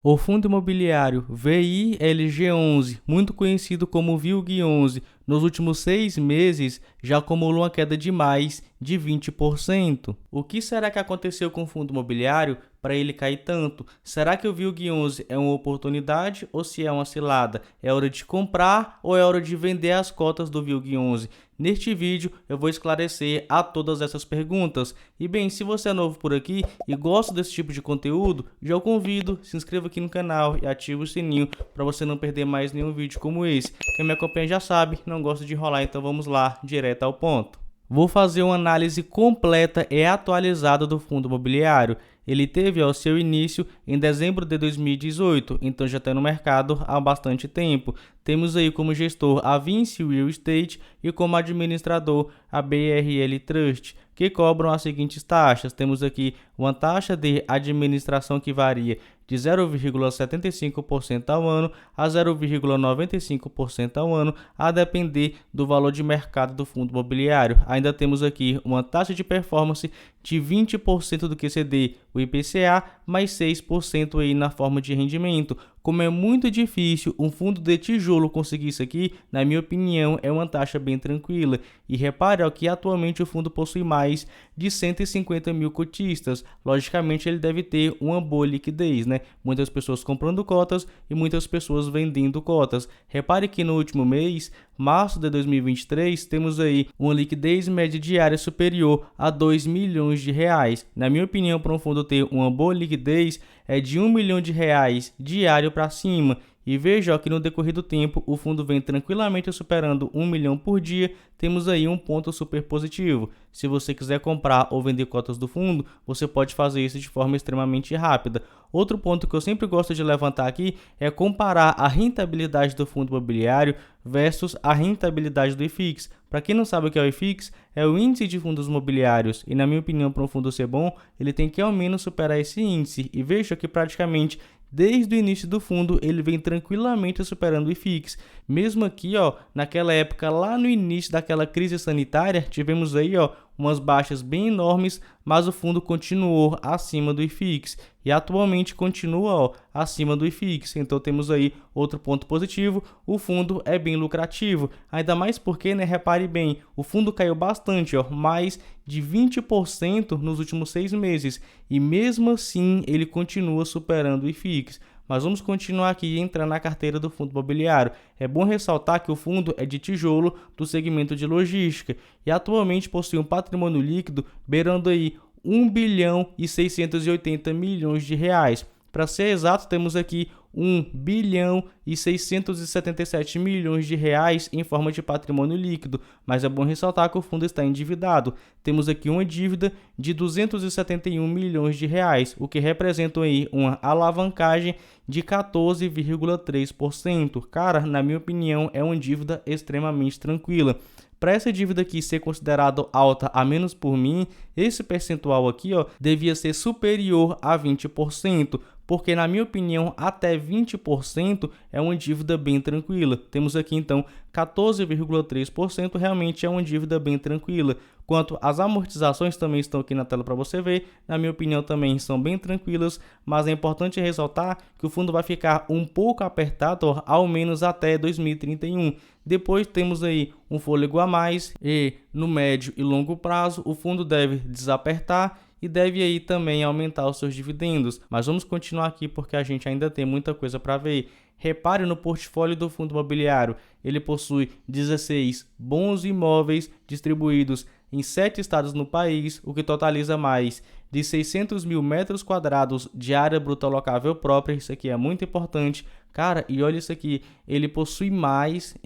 O fundo imobiliário VILG11, muito conhecido como VILG11, nos últimos 6 meses já acumulou uma queda de mais de 20%. O que será que aconteceu com o fundo imobiliário para ele cair tanto? Será que o VILG11 é uma oportunidade ou se é uma cilada? É hora de comprar ou é hora de vender as cotas do VILG11? Neste vídeo eu vou esclarecer a todas essas perguntas. E bem, se você é novo por aqui e gosta desse tipo de conteúdo, já o convido, se inscreva aqui no canal e ative o sininho para você não perder mais nenhum vídeo como esse. Quem me acompanha já sabe, não gosto de enrolar, então vamos lá, direto ao ponto. Vou fazer uma análise completa e atualizada do fundo imobiliário. Ele teve ao seu início em dezembro de 2018, então já está no mercado há bastante tempo. Temos aí como gestor a Vinci Real Estate e como administrador a BRL Trust, que cobram as seguintes taxas. Temos aqui uma taxa de administração que varia de 0,75% ao ano a 0,95% ao ano, a depender do valor de mercado do fundo imobiliário. Ainda temos aqui uma taxa de performance de 20% do QCD, o IPCA, mais 6% aí na forma de rendimento. Como é muito difícil um fundo de tijolo conseguir isso aqui, na minha opinião, é uma taxa bem tranquila. E repare que atualmente o fundo possui mais de 150 mil cotistas. Logicamente, ele deve ter uma boa liquidez, né? Muitas pessoas comprando cotas e muitas pessoas vendendo cotas. Repare que no último mês, março de 2023, temos aí uma liquidez média diária superior a 2 milhões de reais. Na minha opinião, para um fundo ter uma boa liquidez, é de 1 milhão de reais diário para cima. E veja que no decorrer do tempo o fundo vem tranquilamente superando 1 milhão por dia. Temos aí um ponto super positivo. Se você quiser comprar ou vender cotas do fundo, você pode fazer isso de forma extremamente rápida. Outro ponto que eu sempre gosto de levantar aqui é comparar a rentabilidade do fundo imobiliário versus a rentabilidade do IFIX. Para quem não sabe o que é o IFIX, é o índice de fundos imobiliários e, na minha opinião, para um fundo ser bom, ele tem que ao menos superar esse índice. E veja que praticamente desde o início do fundo, ele vem tranquilamente superando o IFIX. Mesmo aqui, naquela época, lá no início daquela crise sanitária, tivemos aí, umas baixas bem enormes, mas o fundo continuou acima do IFIX. E atualmente continua, acima do IFIX. Então temos aí outro ponto positivo, o fundo é bem lucrativo. Ainda mais porque, né, repare bem, o fundo caiu bastante, mais de 20% nos últimos 6 meses. E mesmo assim, ele continua superando o IFIX. Mas vamos continuar aqui e entrar na carteira do fundo imobiliário. É bom ressaltar que o fundo é de tijolo do segmento de logística e atualmente possui um patrimônio líquido beirando aí 1 bilhão e 680 milhões de reais. Para ser exato, temos aqui 1 bilhão e 677 milhões de reais em forma de patrimônio líquido, mas é bom ressaltar que o fundo está endividado. Temos aqui uma dívida de 271 milhões de reais, o que representa aí uma alavancagem de 14,3%. Cara, na minha opinião, é uma dívida extremamente tranquila. Para essa dívida aqui ser considerada alta, a menos por mim, esse percentual aqui, devia ser superior a 20%, porque na minha opinião, até 20% é uma dívida bem tranquila. Temos aqui então 14,3%, realmente é uma dívida bem tranquila. Quanto às amortizações, também estão aqui na tela para você ver, na minha opinião também são bem tranquilas, mas é importante ressaltar que o fundo vai ficar um pouco apertado, ao menos até 2031. Depois temos aí um fôlego a mais e no médio e longo prazo o fundo deve desapertar e deve aí também aumentar os seus dividendos. Mas vamos continuar aqui porque a gente ainda tem muita coisa para ver. Repare no portfólio do fundo imobiliário, ele possui 16 bons imóveis distribuídos em 7 estados no país, o que totaliza mais de 600 mil metros quadrados de área bruta locável própria. Isso aqui é muito importante. Cara, e olha isso aqui, ele possui mais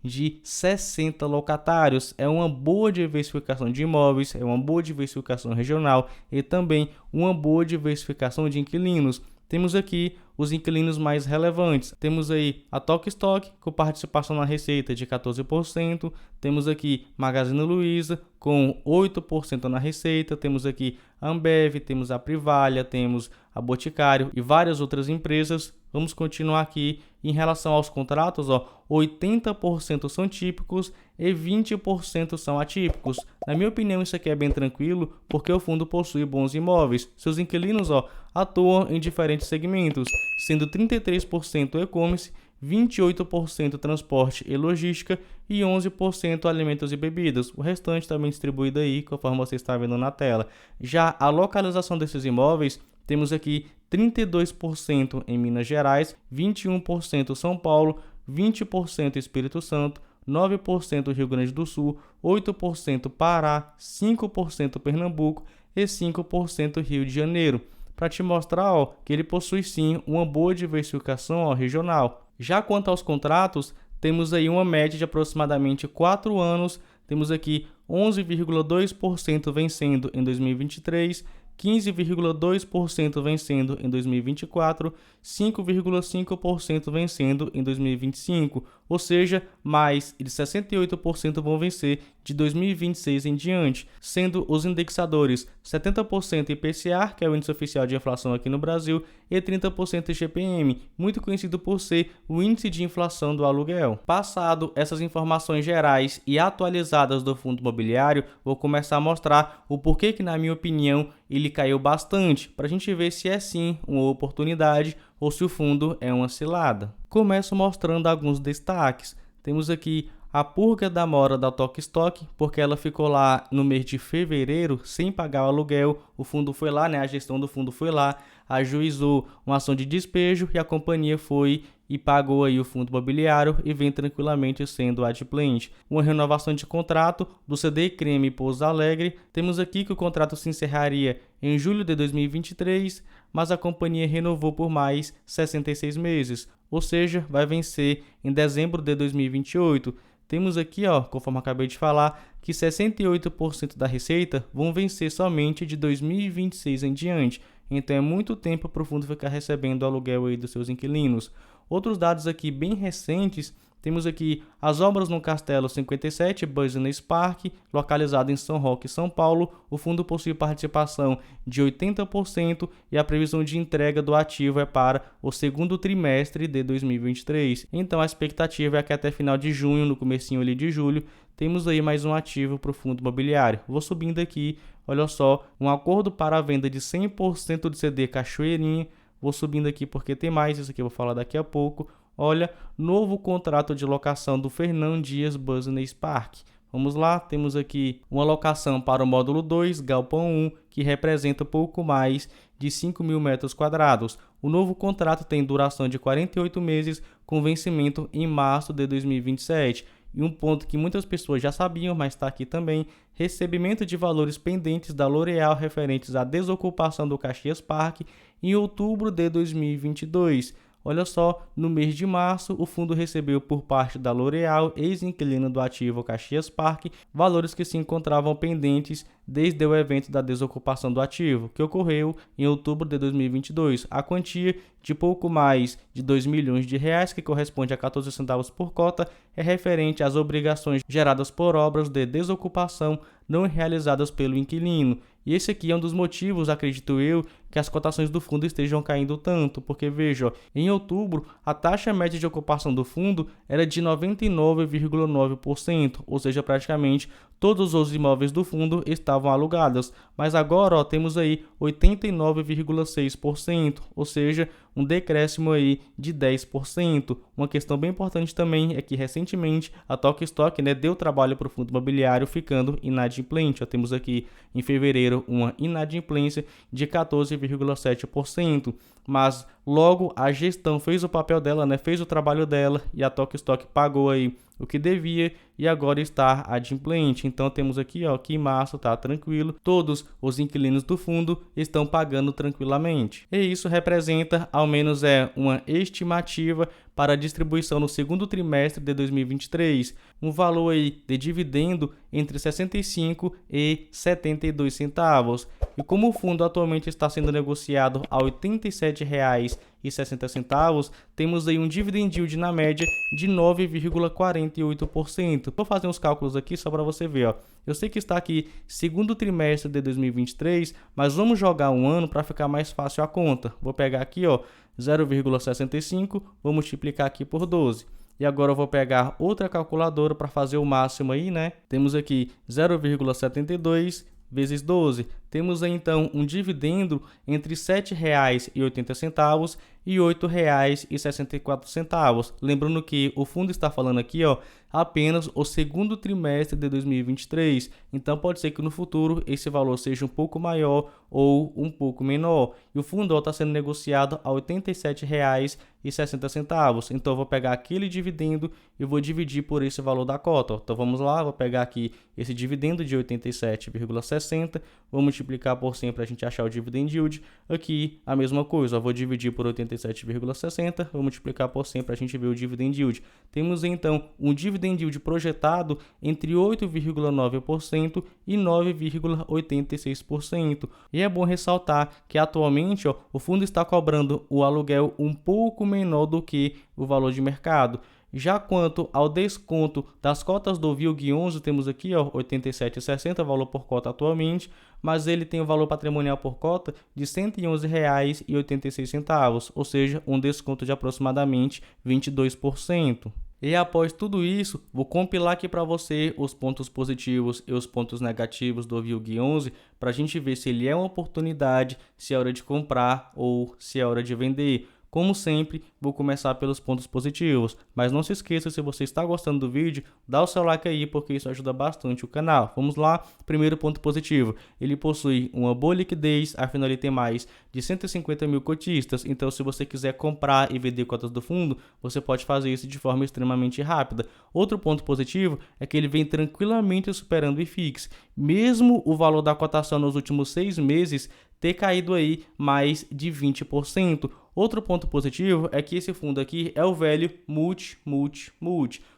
de 60 locatários. É uma boa diversificação de imóveis, é uma boa diversificação regional e também uma boa diversificação de inquilinos. Temos aqui os inquilinos mais relevantes. Temos aí a Tok Stock, com participação na receita de 14%. Temos aqui Magazine Luiza, com 8% na receita. Temos aqui a Ambev, temos a Privalha, temos a Boticário e várias outras empresas. Vamos continuar aqui. Em relação aos contratos, 80% são típicos e 20% são atípicos. Na minha opinião, isso aqui é bem tranquilo, porque o fundo possui bons imóveis. Seus inquilinos atuam em diferentes segmentos, sendo 33% e-commerce, 28% transporte e logística e 11% alimentos e bebidas. O restante também distribuído aí, conforme você está vendo na tela. Já a localização desses imóveis, temos aqui 32% em Minas Gerais, 21% São Paulo, 20% Espírito Santo, 9% Rio Grande do Sul, 8% Pará, 5% Pernambuco e 5% Rio de Janeiro. Para te mostrar que ele possui sim uma boa diversificação regional. Já quanto aos contratos, temos aí uma média de aproximadamente 4 anos. Temos aqui 11,2% vencendo em 2023, 15,2% vencendo em 2024, 5,5% vencendo em 2025, ou seja, mais de 68% vão vencer de 2026 em diante, sendo os indexadores 70% IPCA, que é o índice oficial de inflação aqui no Brasil, e 30% IGPM, muito conhecido por ser o índice de inflação do aluguel. Passado essas informações gerais e atualizadas do fundo imobiliário, vou começar a mostrar o porquê que, na minha opinião, ele caiu bastante, para a gente ver se é sim uma oportunidade ou se o fundo é uma cilada. Começo mostrando alguns destaques. Temos aqui a purga da mora da Tok Stock, porque ela ficou lá no mês de fevereiro sem pagar o aluguel. O fundo foi lá, a gestão do fundo foi lá, ajuizou uma ação de despejo e a companhia foi e pagou aí o fundo imobiliário e vem tranquilamente sendo adimplente. Uma renovação de contrato do CD Creme Pouso Alegre. Temos aqui que o contrato se encerraria em julho de 2023, mas a companhia renovou por mais 66 meses, ou seja, vai vencer em dezembro de 2028. Temos aqui, conforme acabei de falar, que 68% da receita vão vencer somente de 2026 em diante. Então é muito tempo para o fundo ficar recebendo o aluguel aí dos seus inquilinos. Outros dados aqui bem recentes, temos aqui as obras no Castelo 57 Business Park, localizado em São Roque, São Paulo. O fundo possui participação de 80% e a previsão de entrega do ativo é para o segundo trimestre de 2023. Então a expectativa é que até final de junho, no comecinho ali de julho, temos aí mais um ativo para o fundo imobiliário. Vou subindo aqui, olha só, um acordo para a venda de 100% do CD Cachoeirinha. Vou subindo aqui porque tem mais, isso aqui eu vou falar daqui a pouco. Olha, novo contrato de locação do Fernão Dias Business Park. Vamos lá, temos aqui uma locação para o módulo 2, Galpão 1, que representa pouco mais de 5.000 metros quadrados. O novo contrato tem duração de 48 meses, com vencimento em março de 2027. E um ponto que muitas pessoas já sabiam, mas está aqui também, recebimento de valores pendentes da L'Oréal referentes à desocupação do Caxias Park em outubro de 2022. Olha só, no mês de março, o fundo recebeu por parte da L'Oréal, ex-inquilino do ativo Caxias Park, valores que se encontravam pendentes desde o evento da desocupação do ativo, que ocorreu em outubro de 2022. A quantia de pouco mais de R$2 milhões, que corresponde a 14 centavos por cota, é referente às obrigações geradas por obras de desocupação não realizadas pelo inquilino. E esse aqui é um dos motivos, acredito eu, que as cotações do fundo estejam caindo tanto, porque veja, em outubro a taxa média de ocupação do fundo era de 99,9%, ou seja, praticamente todos os imóveis do fundo estavam alugados, mas agora temos aí 89,6%, ou seja, um decréscimo aí de 10%. Uma questão bem importante também é que recentemente a Tok Stock deu trabalho para o fundo imobiliário ficando inadimplente. Já temos aqui em fevereiro uma inadimplência de 14,7%, mas logo a gestão fez o papel dela, fez o trabalho dela e a Tok Stock pagou aí o que devia e agora está adimplente. Então temos aqui que em março está tranquilo, todos os inquilinos do fundo estão pagando tranquilamente. E isso representa, ao menos uma estimativa para a distribuição no segundo trimestre de 2023, um valor aí de dividendo entre 65 e 72 centavos. E como o fundo atualmente está sendo negociado a R$ 87,60, temos aí um dividend yield na média de 9,48%. Vou fazer uns cálculos aqui só para você ver, ó. Eu sei que está aqui segundo trimestre de 2023, mas vamos jogar um ano para ficar mais fácil a conta. Vou pegar aqui, ó, 0,65, vou multiplicar aqui por 12. E agora eu vou pegar outra calculadora para fazer o máximo aí, né? Temos aqui 0,72 vezes 12. Temos aí, então, um dividendo entre R$ 7,80 e R$ 8,64. Lembrando que o fundo está falando aqui, ó, apenas o segundo trimestre de 2023. Então, pode ser que no futuro esse valor seja um pouco maior ou um pouco menor. E o fundo está sendo negociado a R$ 87,60. Então, eu vou pegar aquele dividendo e vou dividir por esse valor da cota. Ó. Então, vamos lá, vou pegar aqui esse dividendo de 87,60, vou multiplicar por 100 para a gente achar o dividend yield. Aqui a mesma coisa, eu vou dividir por 87,60, vou multiplicar por 100 para a gente ver o dividend yield. Temos então um dividend yield projetado entre 8,9% e 9,86%. E é bom ressaltar que atualmente, ó, o fundo está cobrando o aluguel um pouco menor do que o valor de mercado. Já quanto ao desconto das cotas do VILG11, temos aqui, ó, R$ 87,60 valor por cota atualmente, mas ele tem o valor patrimonial por cota de R$ 111,86, ou seja, um desconto de aproximadamente 22%. E após tudo isso, vou compilar aqui para você os pontos positivos e os pontos negativos do VILG11 para a gente ver se ele é uma oportunidade, se é hora de comprar ou se é hora de vender. Como sempre, vou começar pelos pontos positivos, mas não se esqueça, se você está gostando do vídeo, dá o seu like aí, porque isso ajuda bastante o canal. Vamos lá, primeiro ponto positivo, ele possui uma boa liquidez, afinal ele tem mais de 150 mil cotistas, então se você quiser comprar e vender cotas do fundo, você pode fazer isso de forma extremamente rápida. Outro ponto positivo é que ele vem tranquilamente superando o IFIX, mesmo o valor da cotação nos últimos 6 meses ter caído aí mais de 20%. Outro ponto positivo é que esse fundo aqui é o velho multi,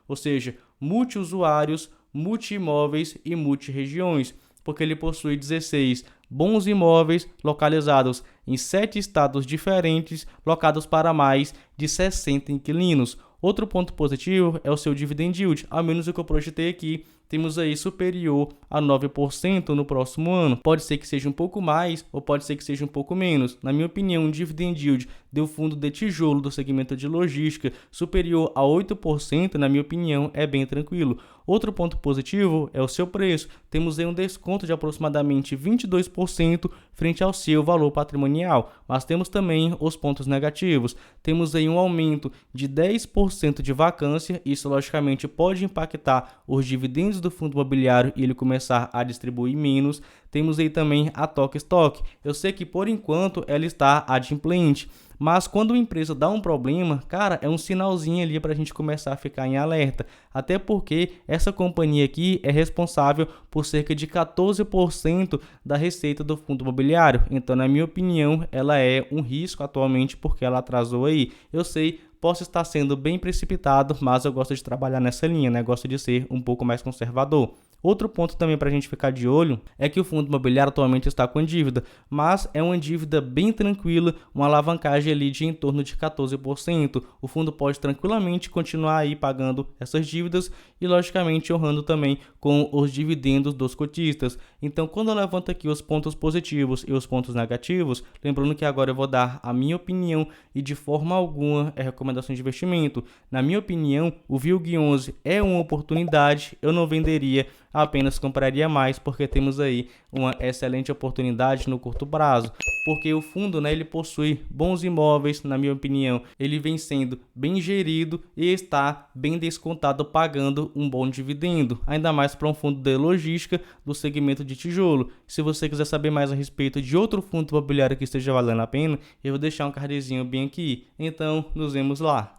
ou seja, multi-usuários, multi-imóveis e multi-regiões, porque ele possui 16 bons imóveis localizados em 7 estados diferentes, locados para mais de 60 inquilinos. Outro ponto positivo é o seu dividend yield, a menos o que eu projetei aqui, temos aí superior a 9% no próximo ano. Pode ser que seja um pouco mais ou pode ser que seja um pouco menos. Na minha opinião, um dividend yield do fundo de tijolo do segmento de logística superior a 8%, na minha opinião, é bem tranquilo. Outro ponto positivo é o seu preço. Temos aí um desconto de aproximadamente 22% frente ao seu valor patrimonial, mas temos também os pontos negativos. Temos aí um aumento de 10% de vacância, isso logicamente pode impactar os dividendos do fundo imobiliário e ele começar a distribuir menos. Temos aí também a Tok Stock. Eu sei que por enquanto ela está adimplente, mas quando uma empresa dá um problema, cara, é um sinalzinho ali para a gente começar a ficar em alerta. Até porque essa companhia aqui é responsável por cerca de 14% da receita do fundo imobiliário. Então, na minha opinião, ela é um risco atualmente porque ela atrasou aí. Eu sei, posso estar sendo bem precipitado, mas eu gosto de trabalhar nessa linha, né? Gosto de ser um pouco mais conservador. Outro ponto também para a gente ficar de olho é que o fundo imobiliário atualmente está com dívida, mas é uma dívida bem tranquila, uma alavancagem ali de em torno de 14%. O fundo pode tranquilamente continuar aí pagando essas dívidas e logicamente honrando também com os dividendos dos cotistas. Então, quando eu levanto aqui os pontos positivos e os pontos negativos, lembrando que agora eu vou dar a minha opinião e de forma alguma é recomendação de investimento. Na minha opinião, o VILG11 é uma oportunidade, eu não venderia, apenas compraria mais, porque temos aí uma excelente oportunidade no curto prazo, porque o fundo, né, ele possui bons imóveis, na minha opinião, ele vem sendo bem gerido e está bem descontado, pagando um bom dividendo, ainda mais para um fundo de logística do segmento de tijolo. Se você quiser saber mais a respeito de outro fundo imobiliário que esteja valendo a pena, eu vou deixar um cardzinho bem aqui, então nos vemos lá.